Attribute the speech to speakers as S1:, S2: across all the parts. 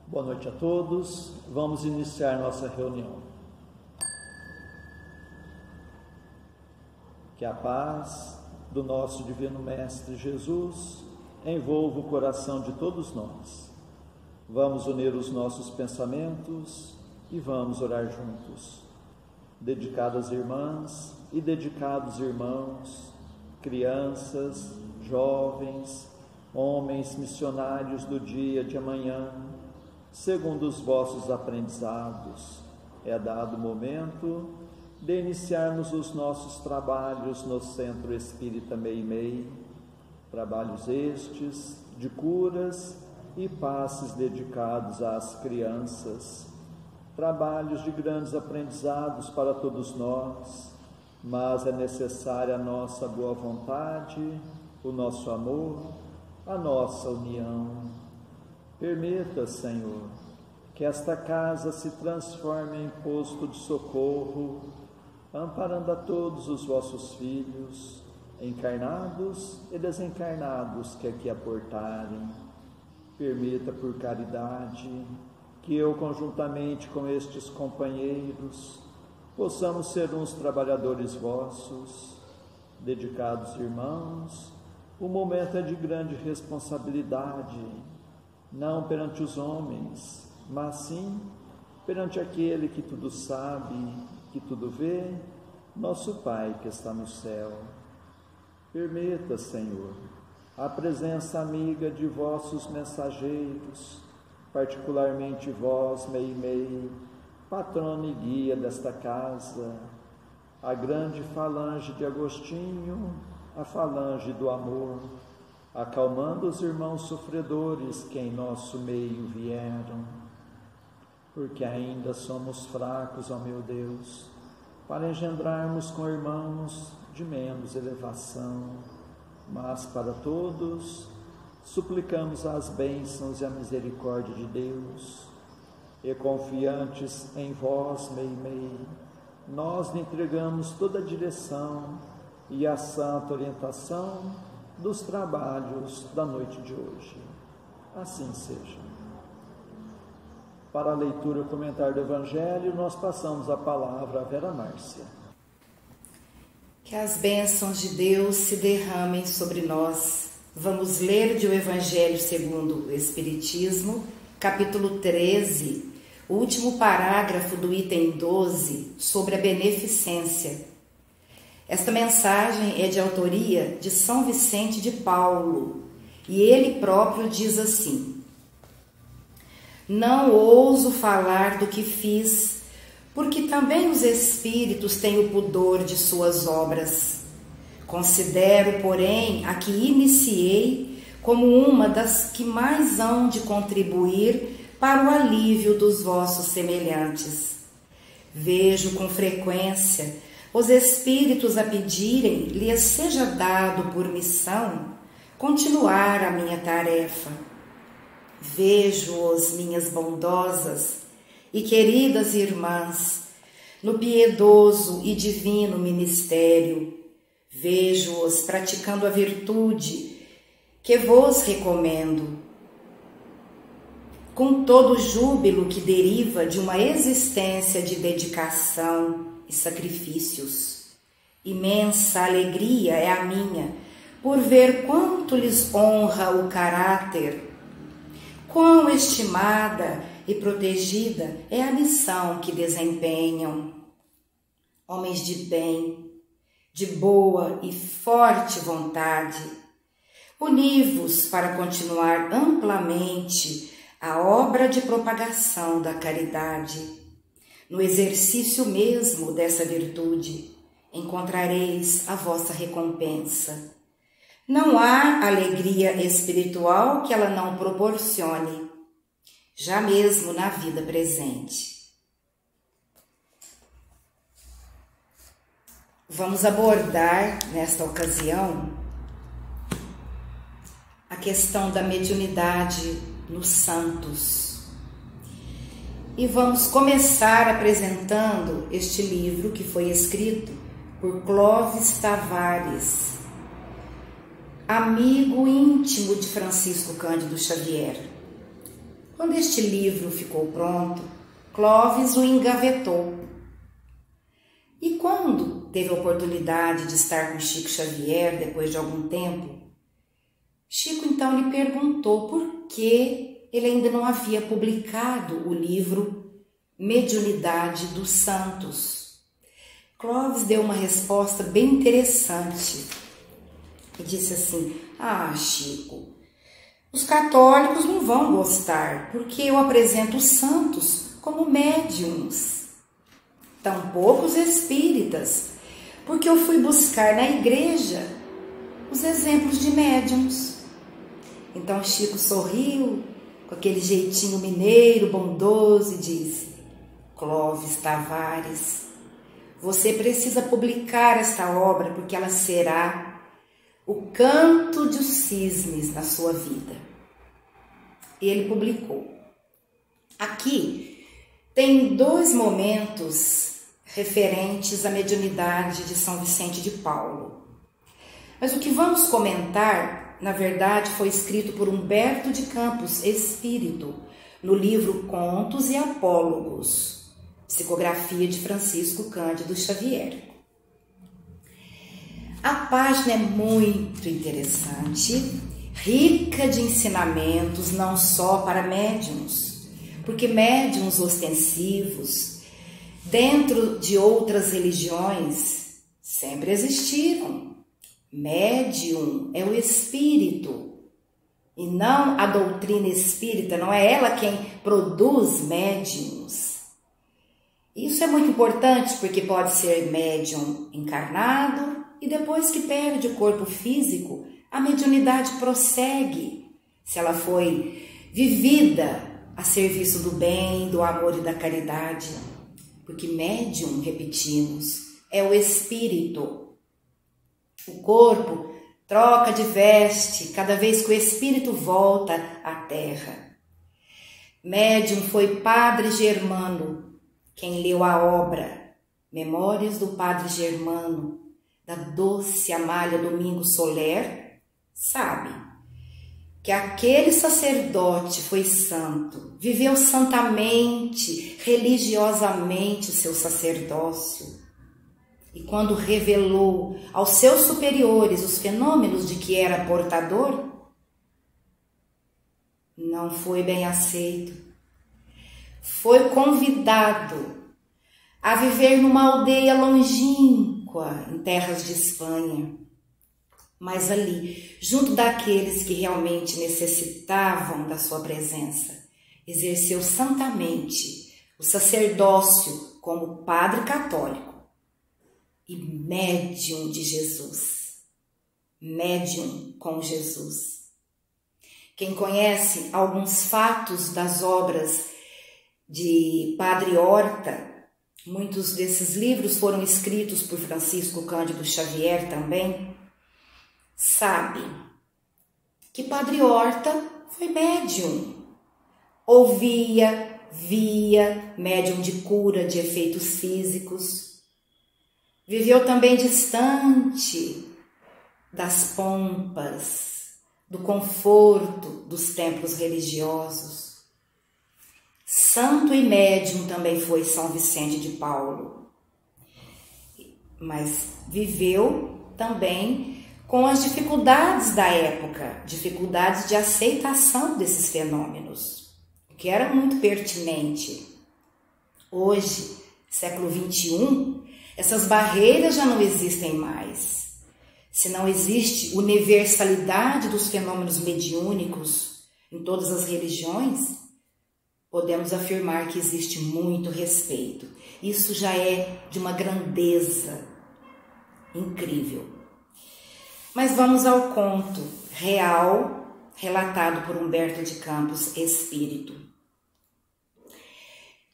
S1: Boa noite a todos. Vamos iniciar nossa reunião. Que a paz do nosso Divino Mestre Jesus envolva o coração de todos nós. Vamos unir os nossos pensamentos e vamos orar juntos. Dedicadas irmãs e dedicados irmãos, crianças, jovens, homens missionários do dia de amanhã, segundo os vossos aprendizados, é dado o momento de iniciarmos os nossos trabalhos no Centro Espírita Meimei, trabalhos estes de curas e passes dedicados às crianças, trabalhos de grandes aprendizados para todos nós, mas é necessária a nossa boa vontade, o nosso amor, a nossa união. Permita, Senhor, que esta casa se transforme em posto de socorro, amparando a todos os vossos filhos, encarnados e desencarnados que aqui aportarem. Permita, por caridade, que eu, conjuntamente com estes companheiros, possamos ser uns trabalhadores vossos, dedicados irmãos. O momento é de grande responsabilidade, não perante os homens, mas sim perante aquele que tudo sabe, que tudo vê, nosso Pai que está no céu. Permita, Senhor, a presença amiga de vossos mensageiros, particularmente vós, Meimei, patrono e guia desta casa, a grande falange de Agostinho, a falange do amor, acalmando os irmãos sofredores que em nosso meio vieram, porque ainda somos fracos, ó meu Deus, para engendrarmos com irmãos de menos elevação, mas para todos suplicamos as bênçãos e a misericórdia de Deus, e confiantes em vós, Meimei, nós lhe entregamos toda a direção e a santa orientação dos trabalhos da noite de hoje. Assim seja. Para a leitura e o comentário do Evangelho, nós passamos a palavra a Vera Márcia.
S2: Que as bênçãos de Deus se derramem sobre nós. Vamos ler de o Evangelho segundo o Espiritismo, capítulo 13, o último parágrafo do item 12, sobre a beneficência. Esta mensagem é de autoria de São Vicente de Paulo, e ele próprio diz assim: não ouso falar do que fiz, porque também os espíritos têm o pudor de suas obras. Considero, porém, a que iniciei como uma das que mais hão de contribuir para o alívio dos vossos semelhantes. Vejo com frequência os espíritos a pedirem lhes seja dado por missão continuar a minha tarefa. Vejo-os, minhas bondosas e queridas irmãs, no piedoso e divino ministério. Vejo-os praticando a virtude que vos recomendo, com todo o júbilo que deriva de uma existência de dedicação e sacrifícios. Imensa alegria é a minha por ver quanto lhes honra o caráter, quão estimada e protegida é a missão que desempenham. Homens de bem, de boa e forte vontade, uni-vos para continuar amplamente a obra de propagação da caridade. No exercício mesmo dessa virtude, encontrareis a vossa recompensa. Não há alegria espiritual que ela não proporcione, já mesmo na vida presente. Vamos abordar, nesta ocasião, a questão da mediunidade nos santos. E vamos começar apresentando este livro que foi escrito por Clóvis Tavares, amigo íntimo de Francisco Cândido Xavier. Quando este livro ficou pronto, Clóvis o engavetou. E quando teve a oportunidade de estar com Chico Xavier, depois de algum tempo, Chico então lhe perguntou por que ele ainda não havia publicado o livro Mediunidade dos Santos. Clóvis deu uma resposta bem interessante e disse assim: Chico, os católicos não vão gostar, porque eu apresento os santos como médiums. Tampouco os espíritas, porque eu fui buscar na igreja os exemplos de médiums. Então Chico sorriu com aquele jeitinho mineiro, bondoso, e disse: Clóvis Tavares, você precisa publicar esta obra, porque ela será o canto dos cisnes na sua vida. E ele publicou. Aqui tem 2 momentos referentes à mediunidade de São Vicente de Paulo. Mas o que vamos comentar, na verdade, foi escrito por Humberto de Campos, espírito, no livro Contos e Apólogos, psicografia de Francisco Cândido Xavier. A página é muito interessante, rica de ensinamentos, não só para médiuns, porque médiuns ostensivos, dentro de outras religiões, sempre existiram. Médium é o espírito, e não a doutrina espírita, não é ela quem produz médiums. Isso é muito importante, porque pode ser médium encarnado, e depois que perde o corpo físico, a mediunidade prossegue, se ela foi vivida a serviço do bem, do amor e da caridade. Porque médium, repetimos, é o espírito. O corpo troca de veste cada vez que o espírito volta à terra. Médium foi Padre Germano, quem leu a obra Memórias do Padre Germano, da doce Amália Domingos Soler, sabe que aquele sacerdote foi santo, viveu santamente, religiosamente o seu sacerdócio. E quando revelou aos seus superiores os fenômenos de que era portador, não foi bem aceito. Foi convidado a viver numa aldeia longínqua, em terras de Espanha. Mas ali, junto daqueles que realmente necessitavam da sua presença, exerceu santamente o sacerdócio como padre católico e médium de Jesus, médium com Jesus. Quem conhece alguns fatos das obras de Padre Horta, muitos desses livros foram escritos por Francisco Cândido Xavier também, sabe que Padre Horta foi médium, ouvia, via, médium de cura de efeitos físicos, viveu também distante das pompas, do conforto dos templos religiosos. Santo e médium também foi São Vicente de Paulo, mas viveu também com as dificuldades da época, dificuldades de aceitação desses fenômenos, o que era muito pertinente. Hoje, século XXI, essas barreiras já não existem mais. Se não existe universalidade dos fenômenos mediúnicos em todas as religiões, podemos afirmar que existe muito respeito. Isso já é de uma grandeza incrível. Mas vamos ao conto real, relatado por Humberto de Campos, espírito.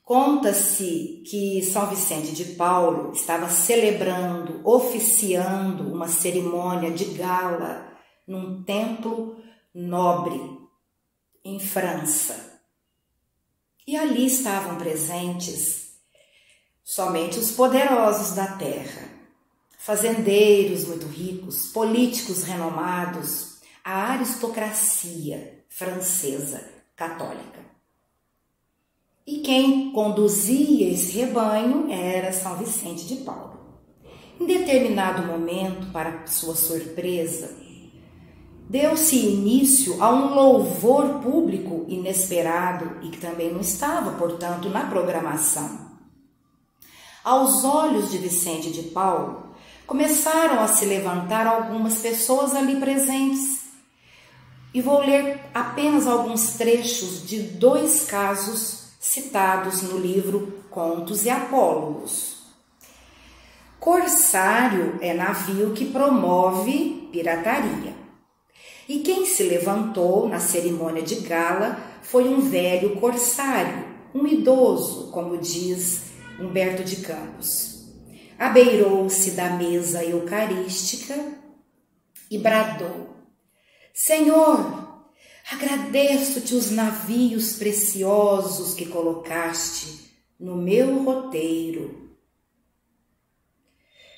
S2: Conta-se que São Vicente de Paulo estava celebrando, oficiando uma cerimônia de gala num templo nobre em França. E ali estavam presentes somente os poderosos da terra, fazendeiros muito ricos, políticos renomados, a aristocracia francesa católica. quem conduzia esse rebanho era São Vicente de Paulo. Em determinado momento, para sua surpresa, deu-se início a um louvor público inesperado e que também não estava, portanto, na programação. Aos olhos de Vicente de Paulo, começaram a se levantar algumas pessoas ali presentes. E vou ler apenas alguns trechos de 2 casos citados no livro Contos e Apólogos. Corsário é navio que promove pirataria. E quem se levantou na cerimônia de gala foi um velho corsário, um idoso, como diz Humberto de Campos. Abeirou-se da mesa eucarística e bradou: Senhor, agradeço-te os navios preciosos que colocaste no meu roteiro.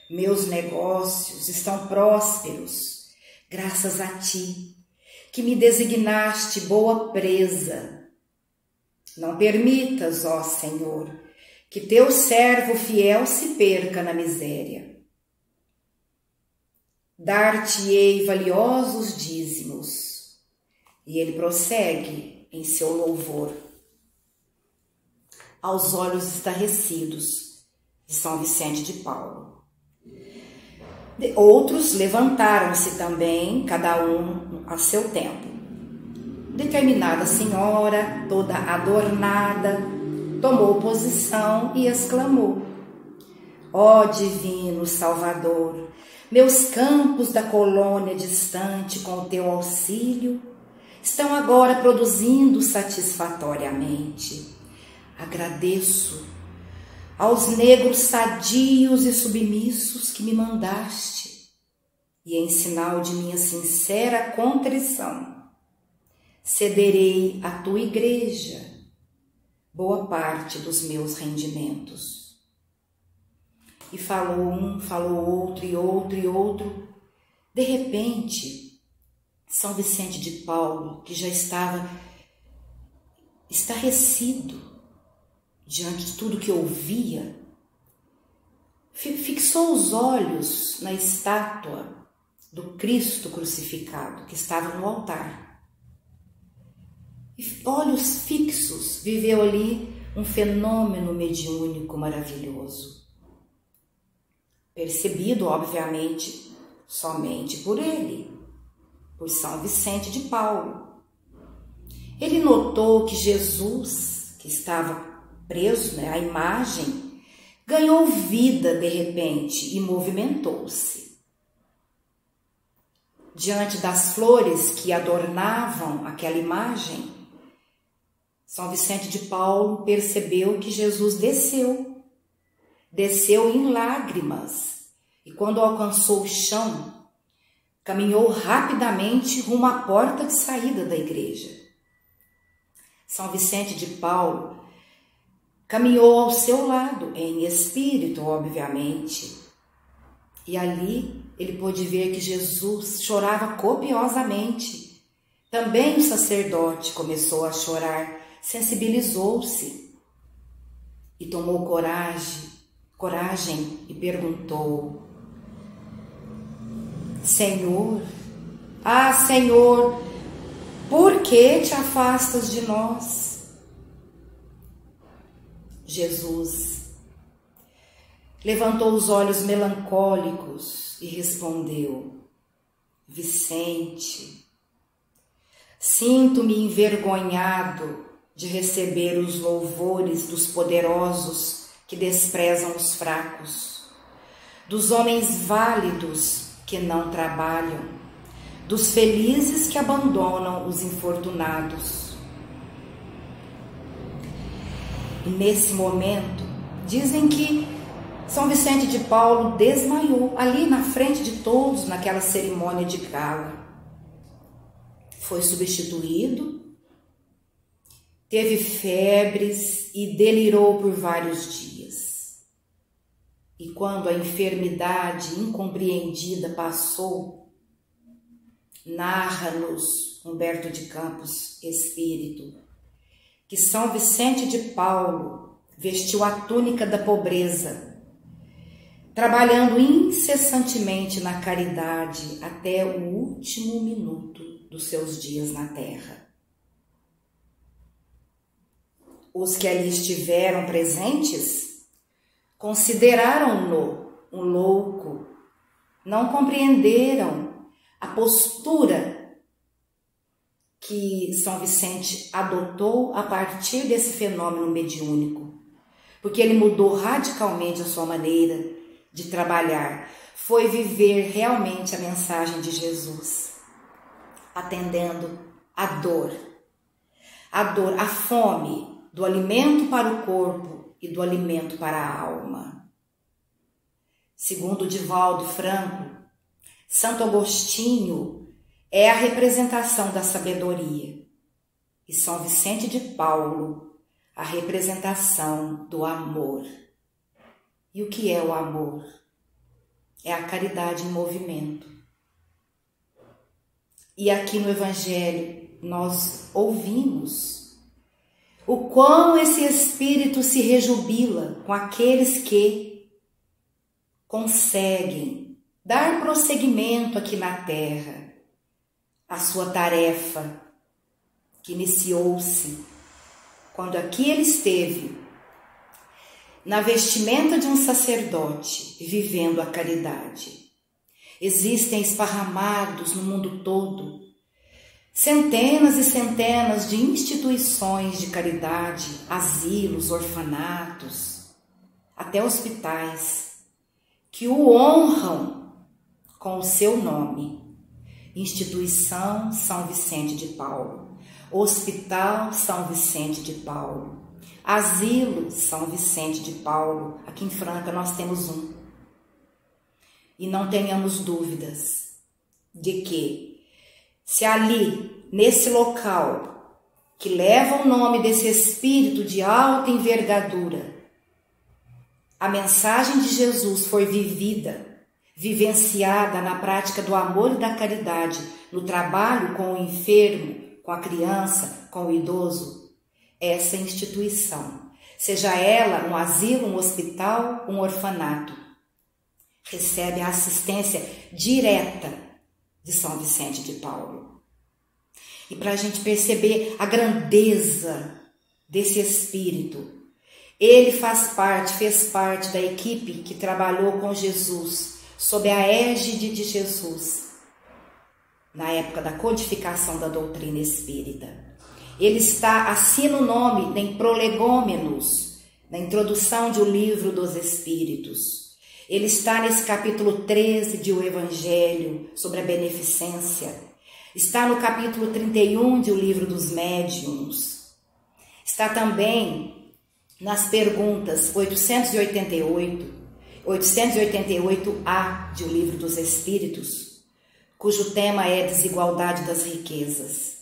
S2: Meus negócios estão prósperos, graças a ti, que me designaste boa presa. Não permitas, ó Senhor, que teu servo fiel se perca na miséria. Dar-te-ei valiosos dízimos. E ele prossegue em seu louvor. Aos olhos estarrecidos de São Vicente de Paulo. Outros levantaram-se também, cada um a seu tempo. Determinada senhora, toda adornada, tomou posição e exclamou: Ó divino Salvador, meus campos da colônia distante, com o teu auxílio, estão agora produzindo satisfatoriamente. Agradeço aos negros sadios e submissos que me mandaste, e em sinal de minha sincera contrição, cederei à tua igreja boa parte dos meus rendimentos. E falou um, falou outro, e outro, e outro. De repente, São Vicente de Paulo, que já estava estarrecido diante de tudo que ouvia, fixou os olhos na estátua do Cristo crucificado que estava no altar. E olhos fixos, viveu ali um fenômeno mediúnico maravilhoso. Percebido, obviamente, somente por ele, por São Vicente de Paulo. Ele notou que Jesus, que estava preso, a imagem, ganhou vida de repente e movimentou-se. Diante das flores que adornavam aquela imagem, São Vicente de Paulo percebeu que Jesus desceu em lágrimas, e quando alcançou o chão, caminhou rapidamente rumo à porta de saída da igreja. São Vicente de Paulo caminhou ao seu lado, em espírito, obviamente, e ali ele pôde ver que Jesus chorava copiosamente. Também o sacerdote começou a chorar, sensibilizou-se e tomou coragem e perguntou: Senhor, Senhor, por que te afastas de nós? Jesus levantou os olhos melancólicos e respondeu: Vicente, sinto-me envergonhado de receber os louvores dos poderosos que desprezam os fracos, dos homens válidos que não trabalham, dos felizes que abandonam os infortunados. E nesse momento, dizem que São Vicente de Paulo desmaiou ali na frente de todos naquela cerimônia de gala. Foi substituído, teve febres e delirou por vários dias. E quando a enfermidade incompreendida passou, narra-nos Humberto de Campos, espírito, que São Vicente de Paulo vestiu a túnica da pobreza, trabalhando incessantemente na caridade até o último minuto dos seus dias na terra. Os que ali estiveram presentes consideraram-no um louco, não compreenderam a postura que São Vicente adotou a partir desse fenômeno mediúnico, porque ele mudou radicalmente a sua maneira de trabalhar, foi viver realmente a mensagem de Jesus, atendendo a dor, a fome do alimento para o corpo e do alimento para a alma. Segundo Divaldo Franco, Santo Agostinho é a representação da sabedoria e São Vicente de Paulo a representação do amor. E o que é o amor? É a caridade em movimento. E aqui no Evangelho nós ouvimos o quão esse Espírito se rejubila com aqueles que conseguem dar prosseguimento aqui na terra à sua tarefa que iniciou-se quando aqui ele esteve na vestimenta de um sacerdote, vivendo a caridade. Existem esparramados no mundo todo centenas e centenas de instituições de caridade, asilos, orfanatos, até hospitais, que o honram com o seu nome. Instituição São Vicente de Paulo, Hospital São Vicente de Paulo, Asilo São Vicente de Paulo. Aqui em Franca nós temos um. E não tenhamos dúvidas de que, se ali, nesse local, que leva o nome desse Espírito de alta envergadura, a mensagem de Jesus foi vivida, vivenciada na prática do amor e da caridade, no trabalho com o enfermo, com a criança, com o idoso, essa instituição, seja ela um asilo, um hospital, um orfanato, recebe a assistência direta de São Vicente de Paulo. E para a gente perceber a grandeza desse Espírito, ele fez parte da equipe que trabalhou com Jesus, sob a égide de Jesus, na época da codificação da doutrina espírita. Ele assina o nome em Prolegômenos, na introdução de O Livro dos Espíritos. Ele está nesse capítulo 13 de O Evangelho, sobre a beneficência. Está no capítulo 31 de O Livro dos Médiuns. Está também nas perguntas 888A de O Livro dos Espíritos, cujo tema é Desigualdade das Riquezas.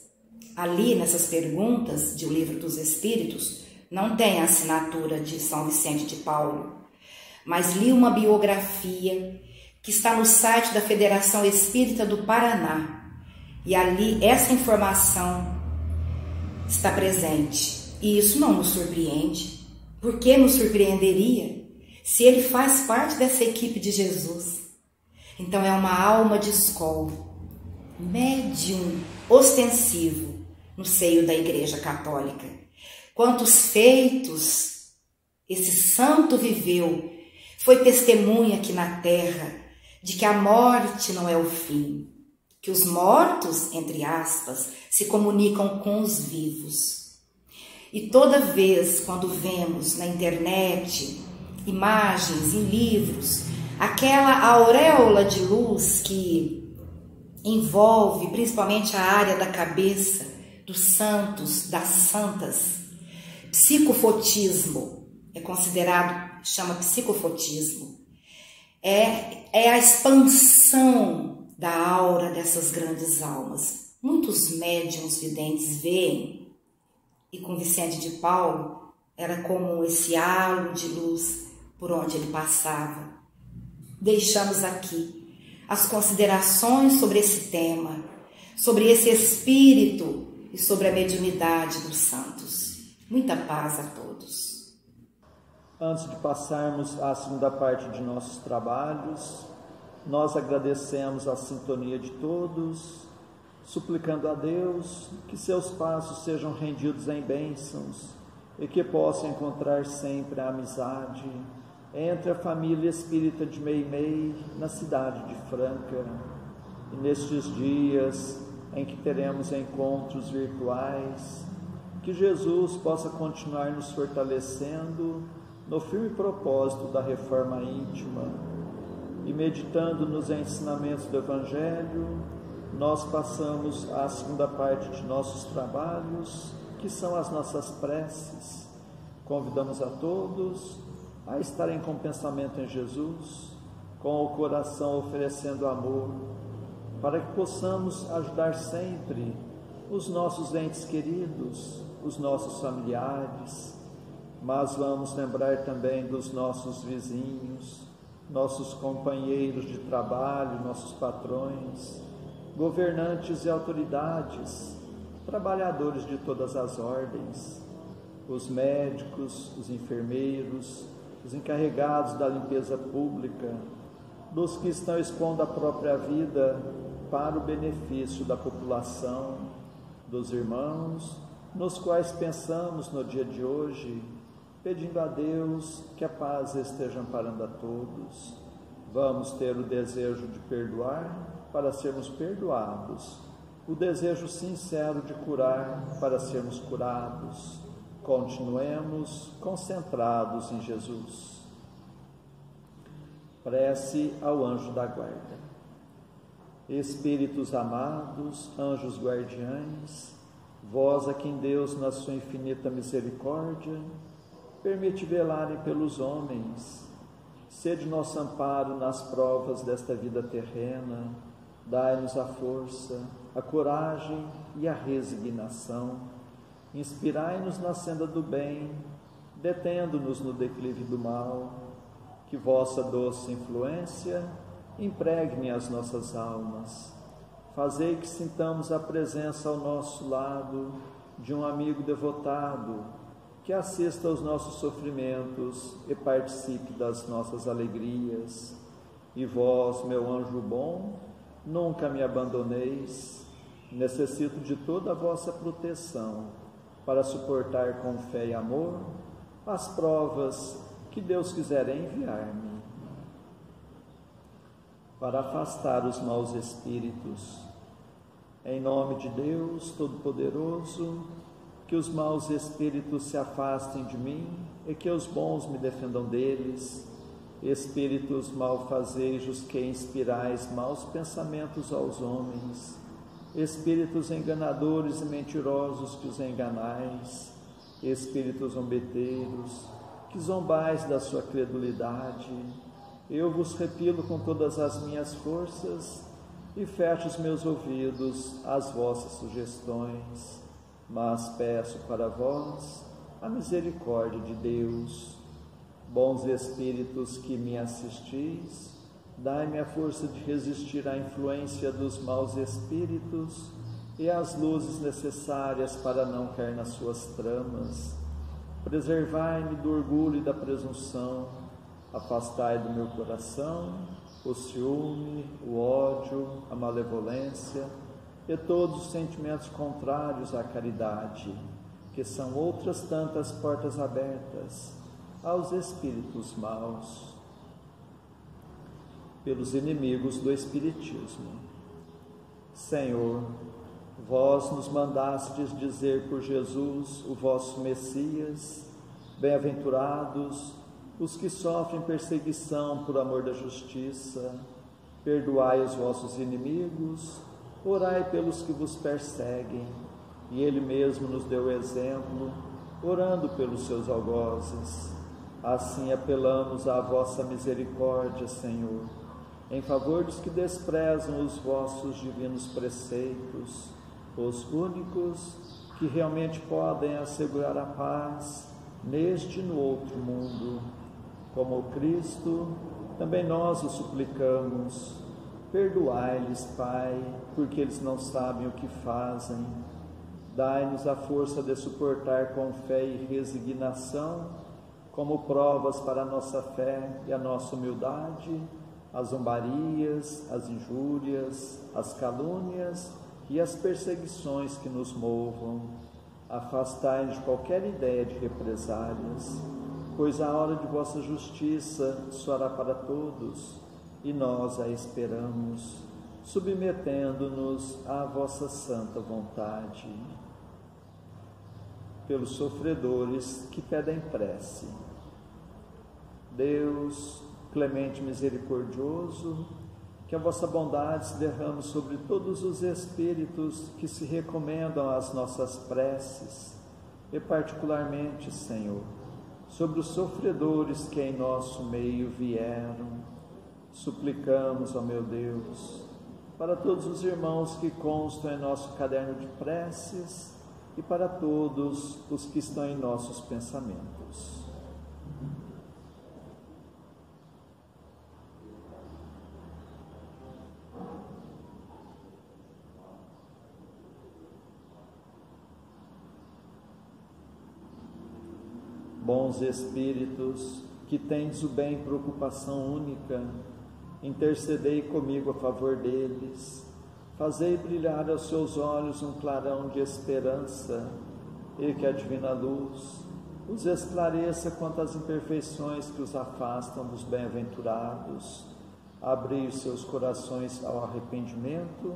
S2: Ali, nessas perguntas de O Livro dos Espíritos, não tem a assinatura de São Vicente de Paulo, mas li uma biografia que está no site da Federação Espírita do Paraná, e ali essa informação está presente. E isso não nos surpreende. Por que nos surpreenderia? Se ele faz parte dessa equipe de Jesus. Então é uma alma de escola, médium ostensivo no seio da Igreja Católica. Quantos feitos esse santo viveu, foi testemunha aqui na terra de que a morte não é o fim, que os mortos, entre aspas, se comunicam com os vivos. E toda vez quando vemos na internet imagens, em livros, aquela auréola de luz que envolve principalmente a área da cabeça dos santos, das santas, psicofotismo, é considerado, chama psicofotismo, é a expansão da aura dessas grandes almas. Muitos médiuns videntes veem, e com Vicente de Paulo era como esse halo de luz por onde ele passava. Deixamos aqui as considerações sobre esse tema, sobre esse espírito e sobre a mediunidade dos santos. Muita paz a todos.
S1: Antes de passarmos à segunda parte de nossos trabalhos, nós agradecemos a sintonia de todos, suplicando a Deus que seus passos sejam rendidos em bênçãos e que possam encontrar sempre a amizade entre a família espírita de Meimei na cidade de Franca. E nestes dias em que teremos encontros virtuais, que Jesus possa continuar nos fortalecendo no firme propósito da reforma íntima e meditando nos ensinamentos do Evangelho, nós passamos à segunda parte de nossos trabalhos, que são as nossas preces. Convidamos a todos a estarem com o pensamento em Jesus, com o coração oferecendo amor, para que possamos ajudar sempre os nossos entes queridos, os nossos familiares, mas vamos lembrar também dos nossos vizinhos, nossos companheiros de trabalho, nossos patrões, governantes e autoridades, trabalhadores de todas as ordens, os médicos, os enfermeiros, os encarregados da limpeza pública, dos que estão expondo a própria vida para o benefício da população, dos irmãos, nos quais pensamos no dia de hoje, pedindo a Deus que a paz esteja amparando a todos. Vamos ter o desejo de perdoar para sermos perdoados, o desejo sincero de curar para sermos curados. Continuemos concentrados em Jesus. Prece ao anjo da guarda. Espíritos amados, anjos guardiães, vós a quem Deus, na sua infinita misericórdia, permite velarem pelos homens, sede nosso amparo nas provas desta vida terrena, dai-nos a força, a coragem e a resignação, inspirai-nos na senda do bem, detendo-nos no declive do mal, que vossa doce influência impregne as nossas almas, fazei que sintamos a presença ao nosso lado de um amigo devotado, que assista aos nossos sofrimentos e participe das nossas alegrias. E vós, meu anjo bom, nunca me abandoneis, necessito de toda a vossa proteção para suportar com fé e amor as provas que Deus quiser enviar-me. Para afastar os maus espíritos, em nome de Deus Todo-Poderoso, que os maus espíritos se afastem de mim e que os bons me defendam deles. Espíritos malfazejos que inspirais maus pensamentos aos homens, espíritos enganadores e mentirosos que os enganais, espíritos zombeteiros, que zombais da sua credulidade, eu vos repilo com todas as minhas forças e fecho os meus ouvidos às vossas sugestões, mas peço para vós a misericórdia de Deus. Bons espíritos que me assistis, dai-me a força de resistir à influência dos maus espíritos e as luzes necessárias para não cair nas suas tramas. Preservai-me do orgulho e da presunção, afastai do meu coração o ciúme, o ódio, a malevolência e todos os sentimentos contrários à caridade, que são outras tantas portas abertas aos espíritos maus, pelos inimigos do Espiritismo. Senhor, vós nos mandastes dizer por Jesus, o vosso Messias, bem-aventurados os que sofrem perseguição por amor da justiça, perdoai os vossos inimigos, orai pelos que vos perseguem. E Ele mesmo nos deu o exemplo, orando pelos seus algozes. Assim apelamos à vossa misericórdia, Senhor, em favor dos que desprezam os vossos divinos preceitos, os únicos que realmente podem assegurar a paz neste e no outro mundo. Como Cristo, também nós o suplicamos, perdoai-lhes, Pai, porque eles não sabem o que fazem. Dai-nos a força de suportar com fé e resignação, como provas para a nossa fé e a nossa humildade, as zombarias, as injúrias, as calúnias e as perseguições que nos movam. Afastai-nos de qualquer ideia de represálias, pois a hora de vossa justiça soará para todos, e nós a esperamos, submetendo-nos à vossa santa vontade. Pelos sofredores que pedem prece. Deus, clemente e misericordioso, que a vossa bondade se derrame sobre todos os espíritos que se recomendam às nossas preces, e particularmente, Senhor, sobre os sofredores que em nosso meio vieram. Suplicamos, ó meu Deus, para todos os irmãos que constam em nosso caderno de preces e para todos os que estão em nossos pensamentos. Bons Espíritos, que tendes o bem preocupação única, intercedei comigo a favor deles, fazei brilhar aos seus olhos um clarão de esperança, e que a divina luz os esclareça quanto às imperfeições que os afastam dos bem-aventurados. Abri os seus corações ao arrependimento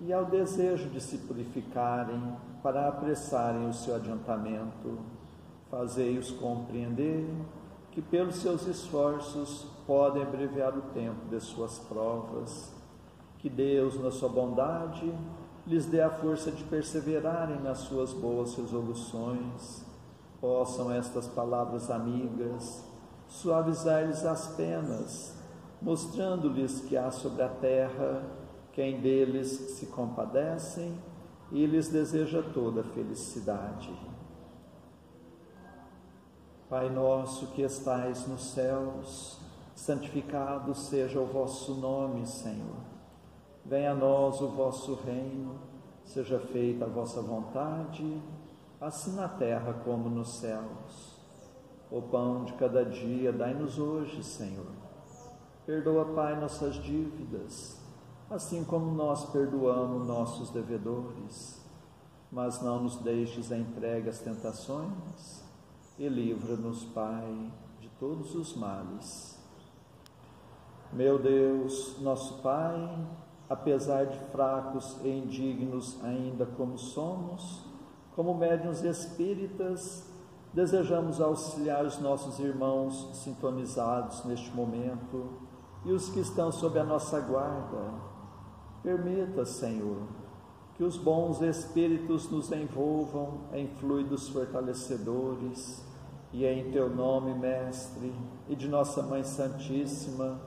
S1: e ao desejo de se purificarem para apressarem o seu adiantamento. Fazei-os compreender que pelos seus esforços podem abreviar o tempo de suas provas. Que Deus, na sua bondade, lhes dê a força de perseverarem nas suas boas resoluções. Possam estas palavras amigas suavizar-lhes as penas, mostrando-lhes que há sobre a terra quem deles se compadecem e lhes deseja toda a felicidade. Pai nosso que estais nos céus, santificado seja o vosso nome, Senhor. Venha a nós o vosso reino, seja feita a vossa vontade, assim na terra como nos céus. O pão de cada dia dai-nos hoje, Senhor. Perdoa, Pai, nossas dívidas, assim como nós perdoamos nossos devedores. Mas não nos deixes entregue às tentações, e livra-nos, Pai, de todos os males. Meu Deus, nosso Pai, apesar de fracos e indignos ainda como somos, como médiuns espíritas, desejamos auxiliar os nossos irmãos sintonizados neste momento e os que estão sob a nossa guarda. Permita, Senhor, que os bons espíritos nos envolvam em fluidos fortalecedores, e em Teu nome, Mestre, e de nossa Mãe Santíssima,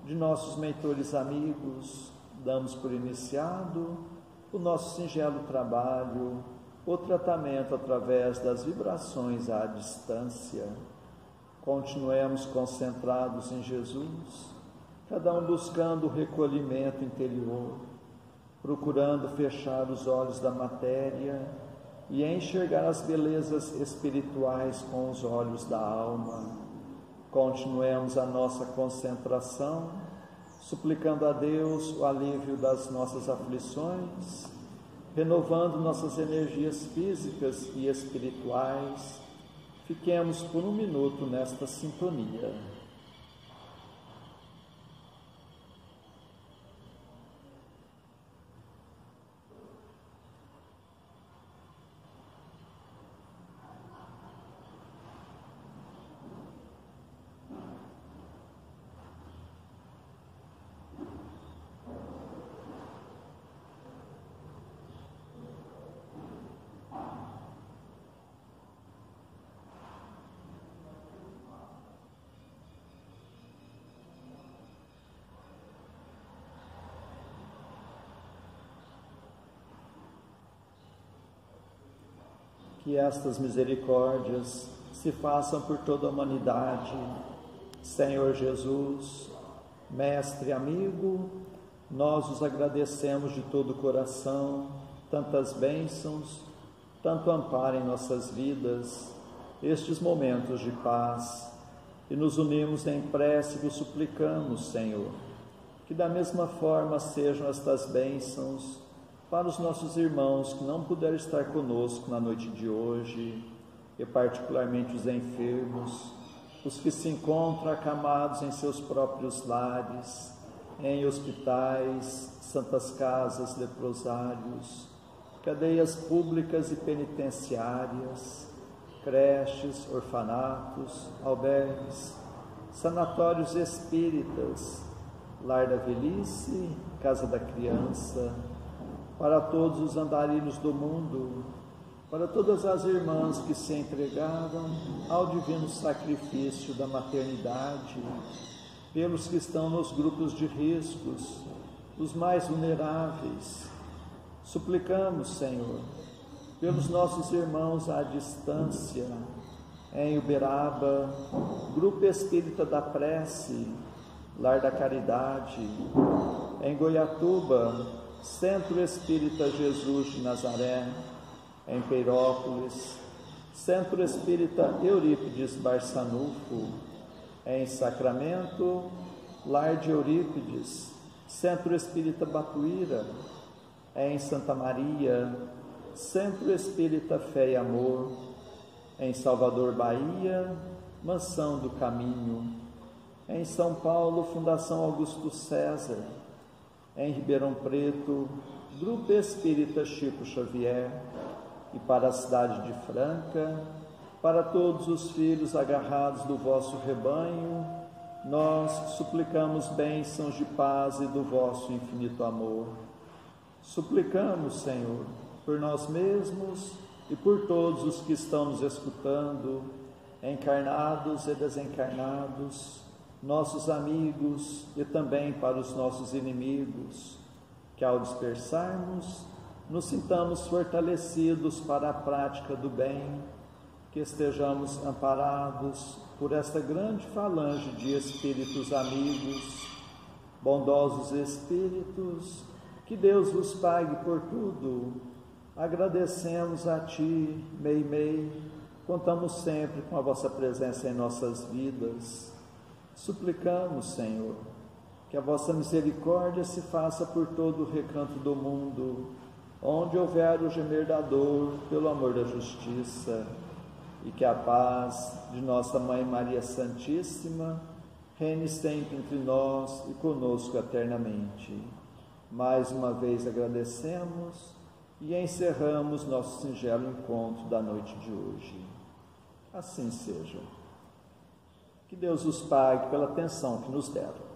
S1: de nossos mentores amigos, damos por iniciado o nosso singelo trabalho, o tratamento através das vibrações à distância. Continuemos concentrados em Jesus, cada um buscando o recolhimento interior, procurando fechar os olhos da matéria e enxergar as belezas espirituais com os olhos da alma. Continuemos a nossa concentração, suplicando a Deus o alívio das nossas aflições, renovando nossas energias físicas e espirituais. Fiquemos por um minuto nesta sintonia. Que estas misericórdias se façam por toda a humanidade. Senhor Jesus, Mestre amigo, nós os agradecemos de todo o coração, tantas bênçãos tanto ampara em nossas vidas estes momentos de paz, e nos unimos em prece e vos suplicamos, Senhor, que da mesma forma sejam estas bênçãos para os nossos irmãos que não puderam estar conosco na noite de hoje, e particularmente os enfermos, os que se encontram acamados em seus próprios lares, em hospitais, santas casas, leprosários, cadeias públicas e penitenciárias, creches, orfanatos, albergues, sanatórios espíritas, lar da velhice, casa da criança, para todos os andarilhos do mundo, para todas as irmãs que se entregaram ao divino sacrifício da maternidade, pelos que estão nos grupos de riscos, os mais vulneráveis. Suplicamos, Senhor, pelos nossos irmãos à distância, em Uberaba, Grupo Espírita da Prece, Lar da Caridade, em Goiatuba, Centro Espírita Jesus de Nazaré, em Peirópolis, Centro Espírita Eurípides Barçanufo, em Sacramento, Lar de Eurípides, Centro Espírita Batuíra, em Santa Maria, Centro Espírita Fé e Amor, em Salvador, Bahia, Mansão do Caminho, em São Paulo, Fundação Augusto César, em Ribeirão Preto, Grupo Espírita Chico Xavier, e para a cidade de Franca, para todos os filhos agarrados do vosso rebanho, nós suplicamos bênçãos de paz e do vosso infinito amor. Suplicamos, Senhor, por nós mesmos e por todos os que estão nos escutando, encarnados e desencarnados, nossos amigos e também para os nossos inimigos, que ao dispersarmos, nos sintamos fortalecidos para a prática do bem, que estejamos amparados por esta grande falange de espíritos amigos, bondosos espíritos, que Deus vos pague por tudo. Agradecemos a Ti, Mei, contamos sempre com a vossa presença em nossas vidas. Suplicamos, Senhor, que a vossa misericórdia se faça por todo o recanto do mundo, onde houver o gemer da dor, pelo amor da justiça, e que a paz de nossa Mãe Maria Santíssima reine sempre entre nós e conosco eternamente. Mais uma vez agradecemos e encerramos nosso singelo encontro da noite de hoje. Assim seja. Que Deus os pague pela atenção que nos deram.